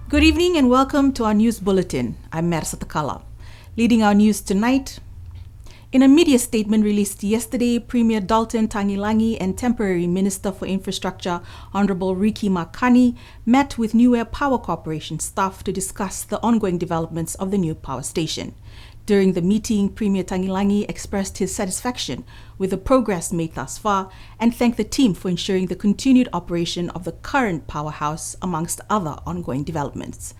Good evening and welcome to our news bulletin. I'm Mersa Takala. Leading our news tonight, in a media statement released yesterday, Premier Dalton Tangilangi and Temporary Minister for Infrastructure, Honorable Riki Makani, met with Niue Power Corporation staff to discuss the ongoing developments of the new power station. During the meeting, Premier Tangilangi expressed his satisfaction with the progress made thus far and thanked the team for ensuring the continued operation of the current powerhouse amongst other ongoing developments.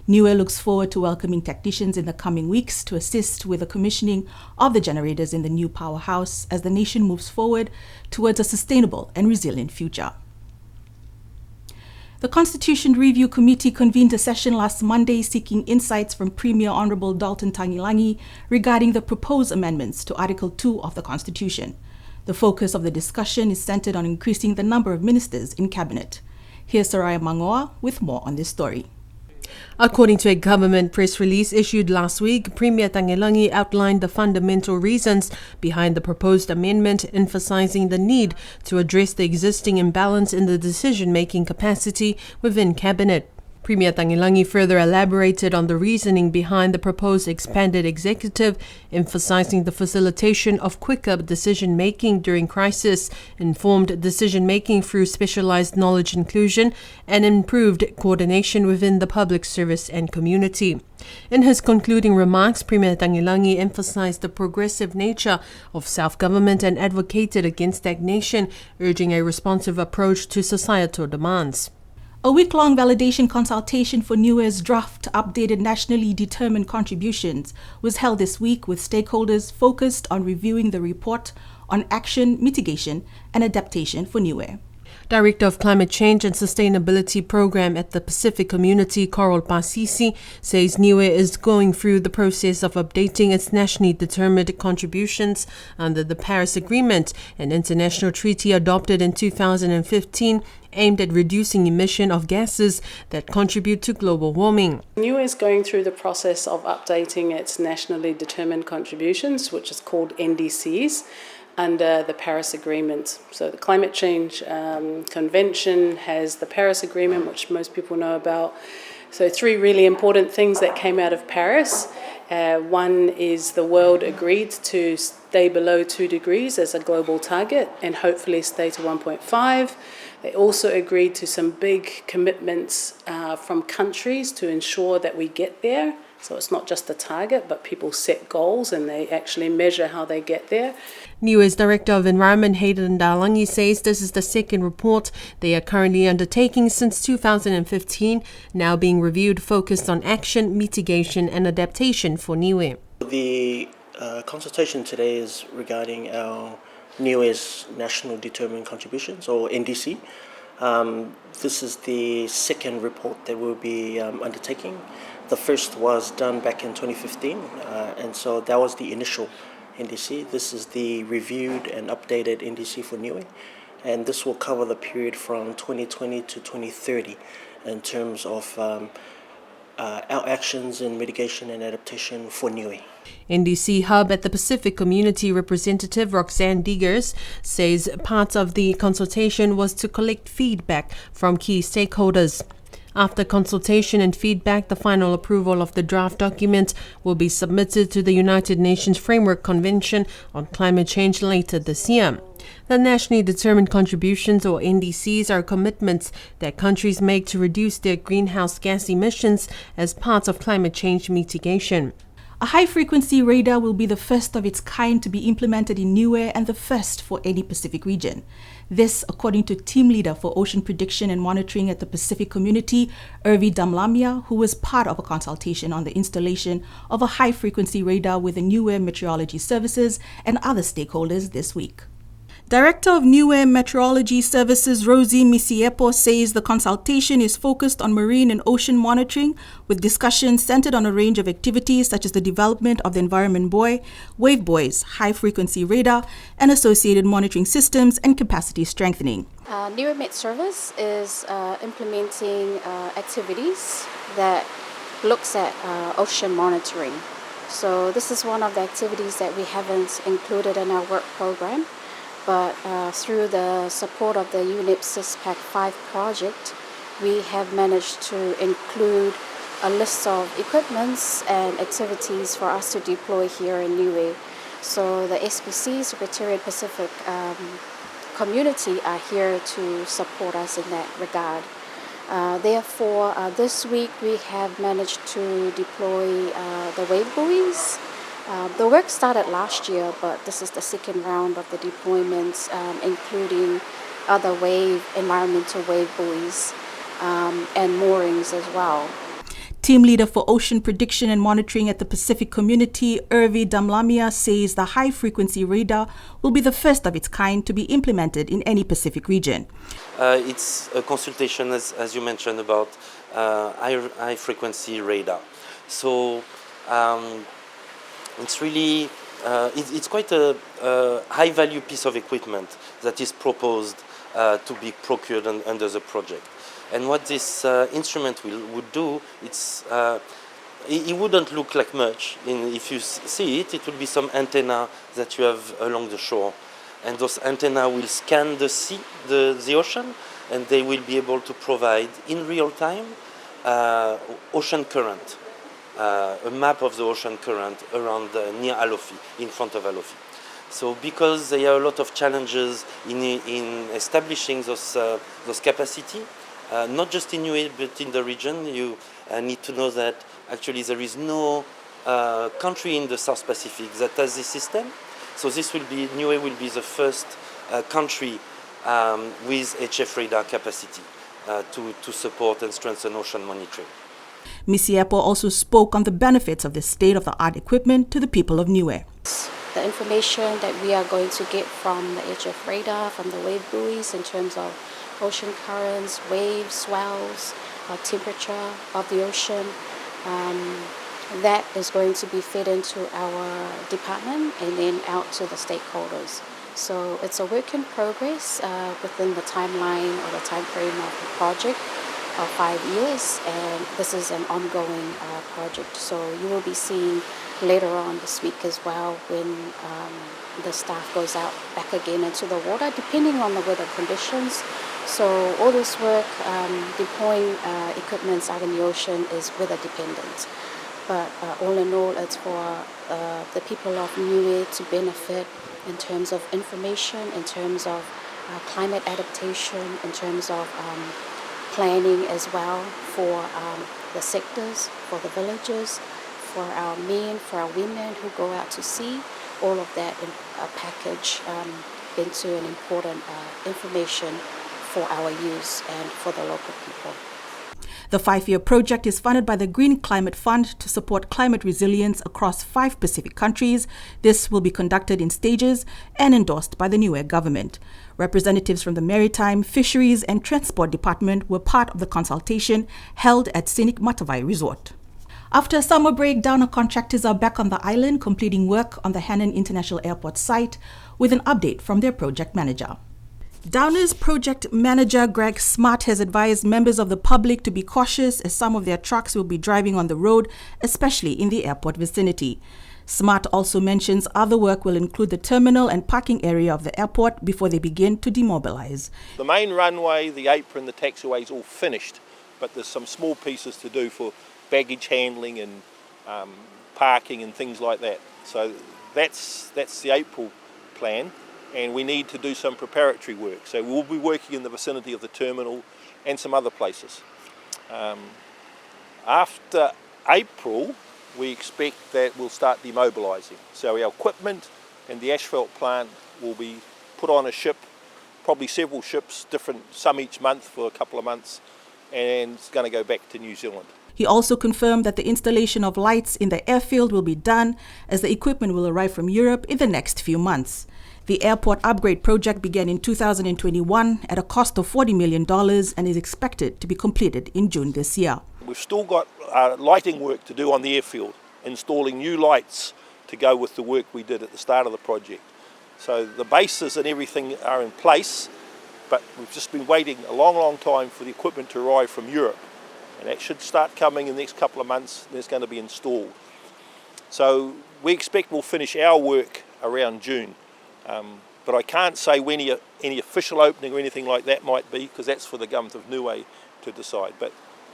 Niue looks forward to welcoming technicians in the coming weeks to assist with the commissioning of the generators in the new powerhouse as the nation moves forward towards a sustainable and resilient future. The Constitution Review Committee convened a session last Monday seeking insights from Premier Honorable Dalton Tangilangi regarding the proposed amendments to Article 2 of the Constitution. The focus of the discussion is centered on increasing the number of ministers in Cabinet. Here's Soraya Mangoa with more on this story. According to a government press release issued last week, Premier Tangilangi outlined the fundamental reasons behind the proposed amendment, emphasizing the need to address the existing imbalance in the decision-making capacity within Cabinet. Premier Tangilangi further elaborated on the reasoning behind the proposed expanded executive, emphasizing the facilitation of quicker decision-making during crisis, informed decision-making through specialized knowledge inclusion, and improved coordination within the public service and community. In his concluding remarks, Premier Tangilangi emphasized the progressive nature of self-government and advocated against stagnation, urging a responsive approach to societal demands. A week-long validation consultation for Niue's draft updated nationally determined contributions was held this week with stakeholders focused on reviewing the report on action, mitigation, and adaptation for Niue. Director of Climate Change and Sustainability Program at the Pacific Community, Coral Pasisi, says Niue is going through the process of updating its nationally determined contributions under the Paris Agreement, an international treaty adopted in 2015 aimed at reducing emission of gases that contribute to global warming. Niue is going through the process of updating its nationally determined contributions, which is called NDCs, under the Paris Agreement. So the Climate Change Convention has the Paris Agreement, which most people know about. So three really important things that came out of Paris. One is the world agreed to stay below 2 degrees as a global target and hopefully stay to 1.5. They also agreed to some big commitments from countries to ensure that we get there. So it's not just a target, but people set goals and they actually measure how they get there. Niue's Director of Environment, Hayden Dalangi, says this is the second report they are currently undertaking since 2015, now being reviewed focused on action, mitigation and adaptation for Niue. The consultation today is regarding our Niue's National Determined Contributions, or NDC. This is the second report that we'll be undertaking. The first was done back in 2015, and so that was the initial NDC. This is the reviewed and updated NDC for Niue, and this will cover the period from 2020 to 2030 in terms of our actions in mitigation and adaptation for Niue. NDC Hub at the Pacific Community representative Roxanne Diggers says part of the consultation was to collect feedback from key stakeholders. After consultation and feedback, the final approval of the draft document will be submitted to the United Nations Framework Convention on Climate Change later this year. The Nationally Determined Contributions, or NDCs, are commitments that countries make to reduce their greenhouse gas emissions as part of climate change mitigation. A high-frequency radar will be the first of its kind to be implemented in Niue and the first for any Pacific region. This, according to Team Leader for Ocean Prediction and Monitoring at the Pacific Community, Irvi Damlamia, who was part of a consultation on the installation of a high-frequency radar with the Niue Meteorology Services and other stakeholders this week. Director of Niue Meteorology Services Rosie Misiepo says the consultation is focused on marine and ocean monitoring, with discussions centered on a range of activities such as the development of the Environment Buoy, Wave Buoys, high-frequency radar, and associated monitoring systems and capacity strengthening. Niue Met Service is implementing activities that looks at ocean monitoring. So this is one of the activities that we haven't included in our work program. But through the support of the UNEP CISPAC 5 project, we have managed to include a list of equipments and activities for us to deploy here in Niue. So the SPC, Secretariat Pacific community, are here to support us in that regard. Therefore, this week we have managed to deploy the wave buoys. The work started last year, but this is the second round of the deployments, including other environmental wave buoys and moorings as well. Team leader for ocean prediction and monitoring at the Pacific Community, Irvi Damlamia, says the high-frequency radar will be the first of its kind to be implemented in any Pacific region. It's a consultation, as you mentioned, about high-frequency radar. So it's really it's quite a high-value piece of equipment that is proposed to be procured under the project. And what this instrument would do, it wouldn't look like much. If you see it, it will be some antenna that you have along the shore. And those antenna will scan the sea, the ocean, and they will be able to provide in real time ocean current, a map of the ocean current around near Alofi, in front of Alofi. So because there are a lot of challenges in establishing those capacity, not just in Niue, but in the region, you need to know that actually there is no country in the South Pacific that has this system. So Niue will be the first country with HF radar capacity to support and strengthen ocean monitoring. Ms. Yepo also spoke on the benefits of this state-of-the-art equipment to the people of Niue. The information that we are going to get from the HF radar, from the wave buoys in terms of ocean currents, waves, swells, temperature of the ocean, that is going to be fed into our department and then out to the stakeholders. So it's a work in progress within the timeline or the time frame of the project of 5 years, and this is an ongoing project. So you will be seeing later on this week as well when the staff goes out back again into the water, depending on the weather conditions. So all this work, deploying equipment out in the ocean is weather dependent. But all in all, it's for the people of Niue to benefit in terms of information, in terms of climate adaptation, in terms of planning as well for the sectors, for the villages, for our men, for our women who go out to sea. All of that in a package into an important information for our use and for the local people. The 5-year project is funded by the Green Climate Fund to support climate resilience across 5 Pacific countries. This will be conducted in stages and endorsed by the Niue government. Representatives from the Maritime, Fisheries and Transport Department were part of the consultation held at Scenic Matavai Resort. After a summer break, Downer contractors are back on the island completing work on the Hannan International Airport site with an update from their project manager. Downer's project manager, Greg Smart, has advised members of the public to be cautious as some of their trucks will be driving on the road, especially in the airport vicinity. Smart also mentions other work will include the terminal and parking area of the airport before they begin to demobilize. The main runway, the apron, the taxiway is all finished, but there's some small pieces to do for baggage handling and parking and things like that. So that's the April plan. And we need to do some preparatory work. So we'll be working in the vicinity of the terminal and some other places. After April, we expect that we'll start demobilising. So our equipment and the asphalt plant will be put on a ship, probably several ships, some each month for a couple of months, and it's going to go back to New Zealand. He also confirmed that the installation of lights in the airfield will be done as the equipment will arrive from Europe in the next few months. The airport upgrade project began in 2021 at a cost of $40 million and is expected to be completed in June this year. We've still got lighting work to do on the airfield, installing new lights to go with the work we did at the start of the project. So the bases and everything are in place, but we've just been waiting a long time for the equipment to arrive from Europe. And that should start coming in the next couple of months, and it's going to be installed. So we expect we'll finish our work around June. But I can't say when any official opening or anything like that might be, because that's for the government of Niue to decide. But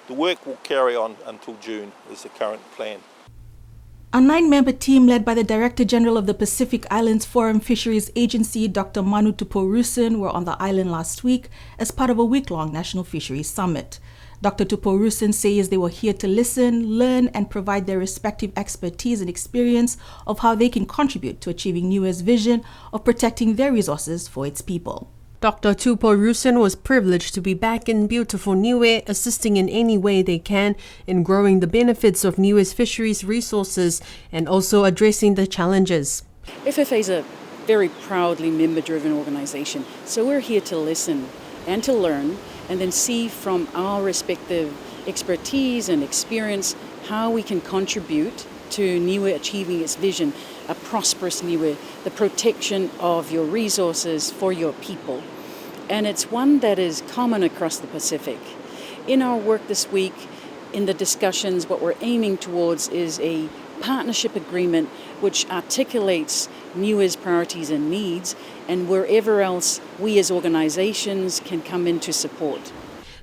the work will carry on until June is the current plan. A 9-member team led by the Director General of the Pacific Islands Forum Fisheries Agency, Dr. Manu Tuporusin, were on the island last week as part of a week-long National Fisheries Summit. Dr. Tuporusin says they were here to listen, learn, and provide their respective expertise and experience of how they can contribute to achieving Niue's vision of protecting their resources for its people. Dr. Tuporusin was privileged to be back in beautiful Niue, assisting in any way they can in growing the benefits of Niue's fisheries resources and also addressing the challenges. FFA is a very proudly member-driven organisation, so we're here to listen and to learn and then see from our respective expertise and experience how we can contribute to Niue achieving its vision, a prosperous Niue, the protection of your resources for your people. And it's one that is common across the Pacific. In our work this week, in the discussions, what we're aiming towards is a partnership agreement which articulates Niue's priorities and needs, and wherever else we as organisations can come in to support.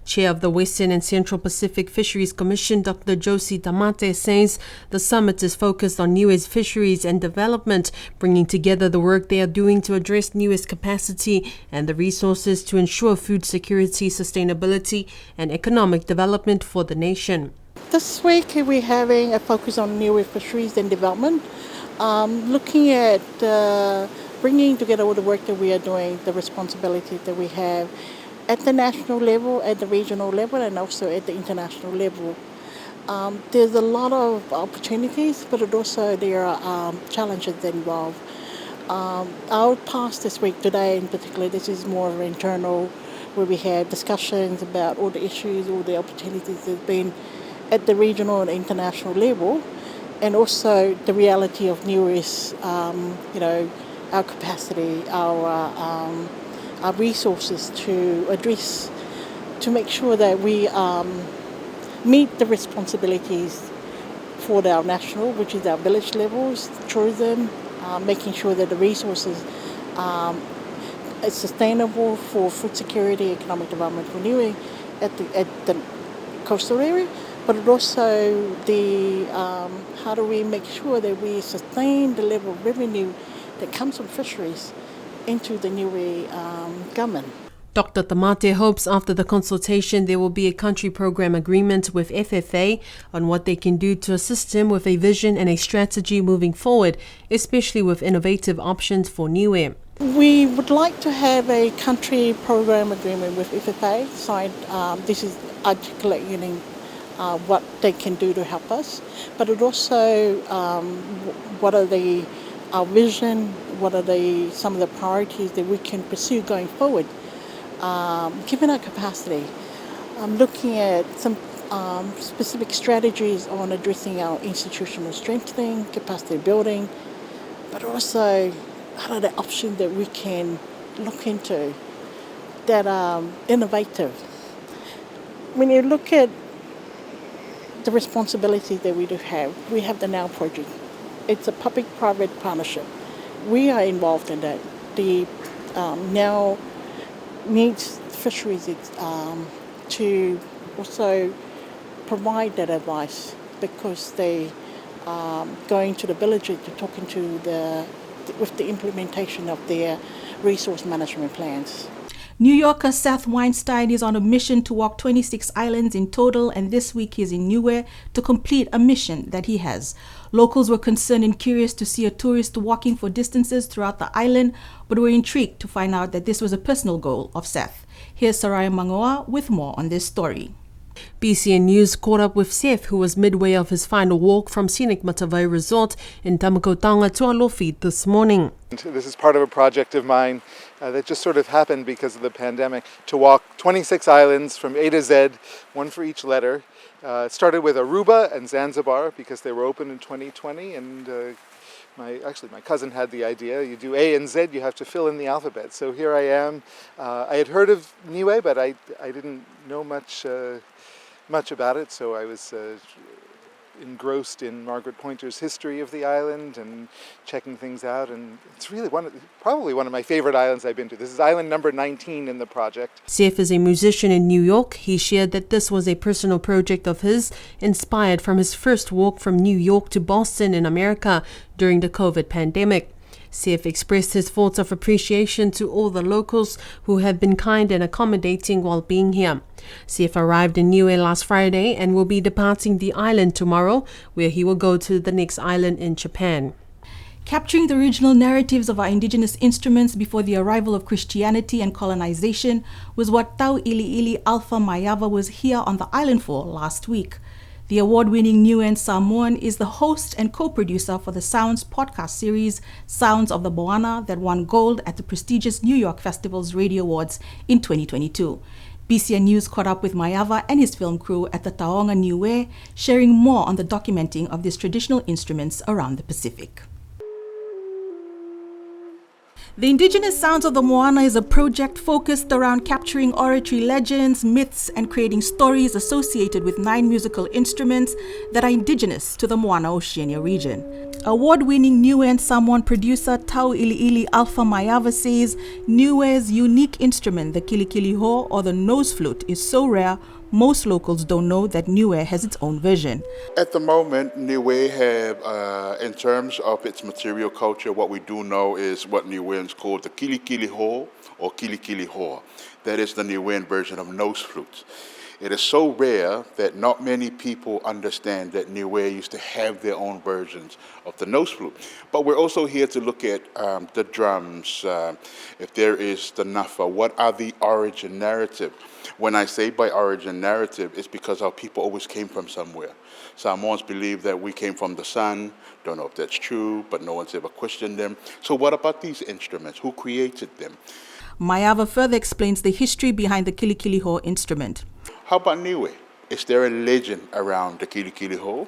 Chair of the Western and Central Pacific Fisheries Commission, Dr. Josie Tamate, says the summit is focused on Niue's fisheries and development, bringing together the work they are doing to address Niue's capacity and the resources to ensure food security, sustainability, and economic development for the nation. This week we're having a focus on Niue fisheries and development, looking at bringing together all the work that we are doing, the responsibilities that we have at the national level, at the regional level, and also at the international level. There's a lot of opportunities, but there are challenges involved. Our task this week, today in particular, this is more of internal, where we have discussions about all the issues, all the opportunities that have been at the regional and international level, and also the reality of Niue's, our capacity, our resources to address, to make sure that we meet the responsibilities for our national, which is our village levels, tourism, making sure that the resources are sustainable for food security, economic development for Niue at the coastal area, but also how do we make sure that we sustain the level of revenue that comes from fisheries into the Niue government. Dr. Tamate hopes after the consultation there will be a country program agreement with FFA on what they can do to assist him with a vision and a strategy moving forward, especially with innovative options for Niue. We would like to have a country program agreement with FFA signed. This is articulating what they can do to help us, but it also what are our vision, what are some of the priorities that we can pursue going forward, given our capacity. I'm looking at some specific strategies on addressing our institutional strengthening, capacity building, but also what are the options that we can look into that are innovative. When you look at the responsibilities that we do have, we have the NOW project. It's a public-private partnership. We are involved in that. The NOW needs fisheries to also provide that advice, because they are going to the villages to talking to with the implementation of their resource management plans. New Yorker Seth Weinstein is on a mission to walk 26 islands in total, and this week he's in Niue to complete a mission that he has. Locals were concerned and curious to see a tourist walking for distances throughout the island, but were intrigued to find out that this was a personal goal of Seth. Here's Saraya Mangoa with more on this story. BCN News caught up with Seth, who was midway of his final walk from scenic Matavai Resort in Tamakotanga to Alofi this morning. This is part of a project of mine that just sort of happened because of the pandemic, to walk 26 islands from A to Z, one for each letter. It started with Aruba and Zanzibar because they were open in 2020, and my cousin had the idea, you do A and Z, you have to fill in the alphabet. So here I am. I had heard of Niue, but I didn't know much about it, so I was engrossed in Margaret Pointer's history of the island and checking things out, and it's really probably one of my favorite islands I've been to. This is island number 19 in the project. Seth is a musician in New York. He shared that this was a personal project of his, inspired from his first walk from New York to Boston in America during the COVID pandemic. Seth expressed his thoughts of appreciation to all the locals who have been kind and accommodating while being here. Seth arrived in Niue last Friday and will be departing the island tomorrow, where he will go to the next island in Japan. Capturing the original narratives of our indigenous instruments before the arrival of Christianity and colonization was what Tau Ili Ili Alpha Mayava was here on the island for last week. The award-winning Niuean Samoan is the host and co-producer for the Sounds podcast series Sounds of the Moana that won gold at the prestigious New York Festival's Radio Awards in 2022. BCN News caught up with Mayava and his film crew at the Taonga Niue, sharing more on the documenting of these traditional instruments around the Pacific. The Indigenous Sounds of the Moana is a project focused around capturing oratory legends, myths, and creating stories associated with 9 musical instruments that are indigenous to the Moana Oceania region. Award-winning Niuean Samoan producer Tau Ili Ili Alpha Mayava says Niue's unique instrument, the kilikiliho or the nose flute, is so rare most locals don't know that Niue has its own version. At the moment, Niue have, in terms of its material culture, what we do know is what Niueans call the kilikiliho or kilikiliho. That is the Niuean version of nose flutes. It is so rare that not many people understand that Niue used to have their own versions of the nose flute. But we're also here to look at the drums, if there is the nafa, what are the origin narrative? When I say by origin narrative, it's because our people always came from somewhere. Samoans believe that we came from the sun. Don't know if that's true, but no one's ever questioned them. So what about these instruments? Who created them? Mayava further explains the history behind the kilikiliho instrument. How about Niue? Is there a legend around the kilikiliho?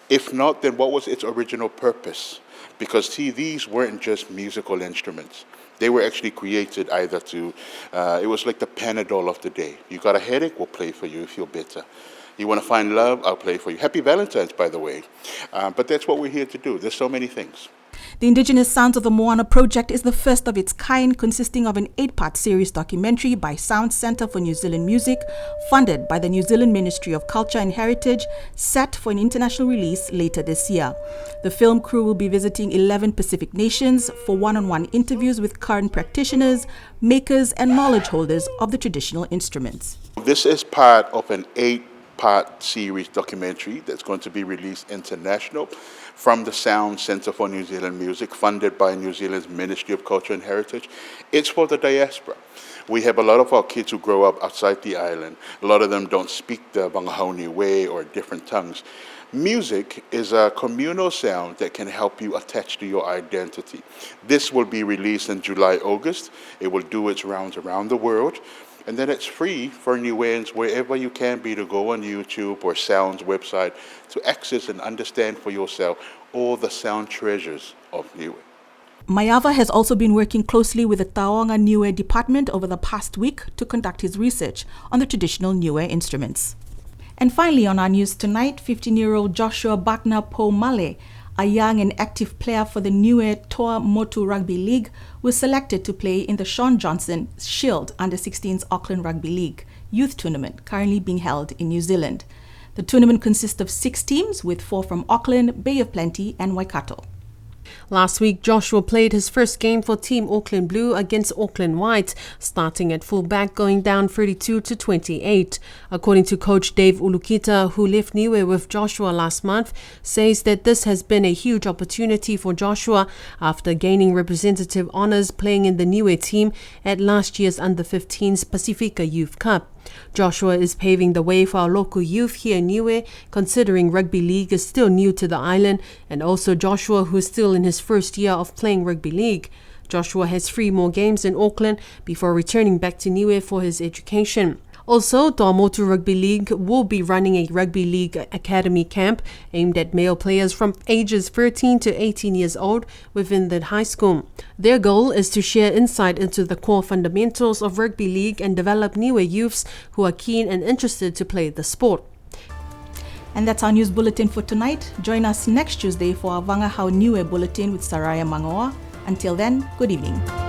If not, then what was its original purpose? Because see, these weren't just musical instruments. They were actually created either to, it was like the Panadol of the day. You got a headache, we'll play for you, you feel better. You want to find love, I'll play for you. Happy Valentine's, by the way. But that's what we're here to do. There's so many things. The Indigenous Sounds of the Moana project is the first of its kind, consisting of an 8-part series documentary by Sound Centre for New Zealand Music, funded by the New Zealand Ministry of Culture and Heritage, set for an international release later this year. The film crew will be visiting 11 Pacific nations for one-on-one interviews with current practitioners, makers, and knowledge holders of the traditional instruments. This is part of an 8-part series documentary that's going to be released international from the Sound Centre for New Zealand Music, funded by New Zealand's Ministry of Culture and Heritage. It's for the diaspora. We have a lot of our kids who grow up outside the island. A lot of them don't speak the Bangahauni way or different tongues. Music is a communal sound that can help you attach to your identity. This will be released in July, August. It will do its rounds around the world. And then it's free for Niueans wherever you can be to go on YouTube or Sound's website to access and understand for yourself all the sound treasures of Niue. Mayava has also been working closely with the Taonga Niue department over the past week to conduct his research on the traditional Niue instruments. And finally on our news tonight, 15-year-old Joshua Buckner Po Male, a young and active player for the Niue Toa Motu Rugby League, was selected to play in the Sean Johnson Shield Under-16s Auckland Rugby League youth tournament currently being held in New Zealand. The tournament consists of 6 teams, with 4 from Auckland, Bay of Plenty and Waikato. Last week, Joshua played his first game for Team Auckland Blue against Auckland White, starting at fullback, going down 32-28. According to coach Dave Ulukita, who left Niue with Joshua last month, says that this has been a huge opportunity for Joshua after gaining representative honours playing in the Niue team at last year's Under-15s Pacifica Youth Cup. Joshua is paving the way for our local youth here in Niue, considering rugby league is still new to the island, and also Joshua, who is still in his first year of playing rugby league. Joshua has 3 more games in Auckland before returning back to Niue for his education. Also, Toa Motu Rugby League will be running a Rugby League Academy camp aimed at male players from ages 13 to 18 years old within the high school. Their goal is to share insight into the core fundamentals of rugby league and develop Niue youths who are keen and interested to play the sport. And that's our news bulletin for tonight. Join us next Tuesday for our Vanga Hau Niue Bulletin with Saraya Mangoa. Until then, good evening.